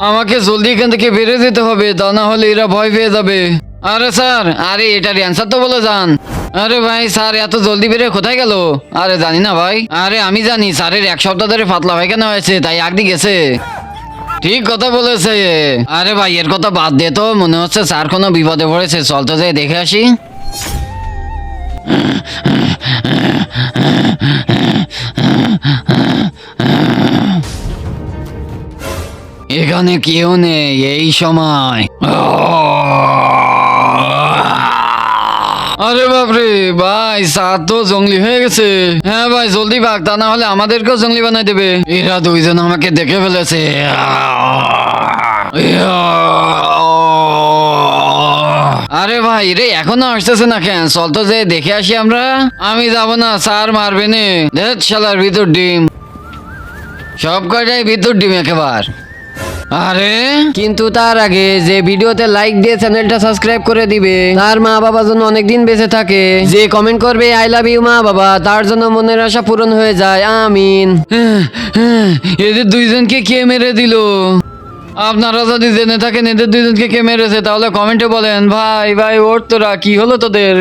আমাকে জলদি এখান থেকে বেরিয়ে যেতে হবে, তা না হলে এরা ভয় পেয়ে যাবে। আরে স্যার, আরে এটার অ্যান্সার তো বলে যান। আরে ভাই স্যার এত জলদি বেরিয়ে কোথায় গেল? আরে জানি না ভাই। আরে আমি জানি, স্যারের 1 সপ্তাহ ধরে পাতলা পায়খানা হয়েছে, তাই আগদি গেছে। ঠিক কথা বলেছে। আরে ভাই এর কথা বাদ দে তো, মনে হচ্ছে স্যার কোনো বিপদে পড়েছে, চল তো যাই দেখে আসি। এখানে কেউ নেই এই সময়। আরে বাপরে ভাই, স্যার তো জঙ্গলি হয়ে গেছে। হ্যাঁ ভাই জলদি ভাগ, তা না হলে আমাদেরকেও জঙ্গলি বানাই দেবে। এরা দুইজন আমাকে দেখে ফেলেছে। আরে ভাই রে এখনো আসতেছে না কেন? চল তো যে দেখে আসি আমরা। আমি যাব না, স্যার মারবে নে। দেখ শালার ভিতর ডিম, সব কয়টাই ভিতর ডিম একেবার। আরে কিন্তু তার আগে যে ভিডিওতে লাইক দিয়ে চ্যানেলটা সাবস্ক্রাইব করে দিবে, তার মা বাবা যেন অনেকদিন বেঁচে থাকে। যে কমেন্ট করবে আই লাভ ইউ মা বাবা, তার জন্য মনের আশা পূরণ হয়ে যায়, আমিন। এদের দুইজনকে কে মেরে দিল? আপনারা যদি জেনে থাকেন এদের দুইজনকে কে মেরেছে, তাহলে কমেন্টে বলেন। ভাই ভাই ওর তোরা কি হলো তোদের?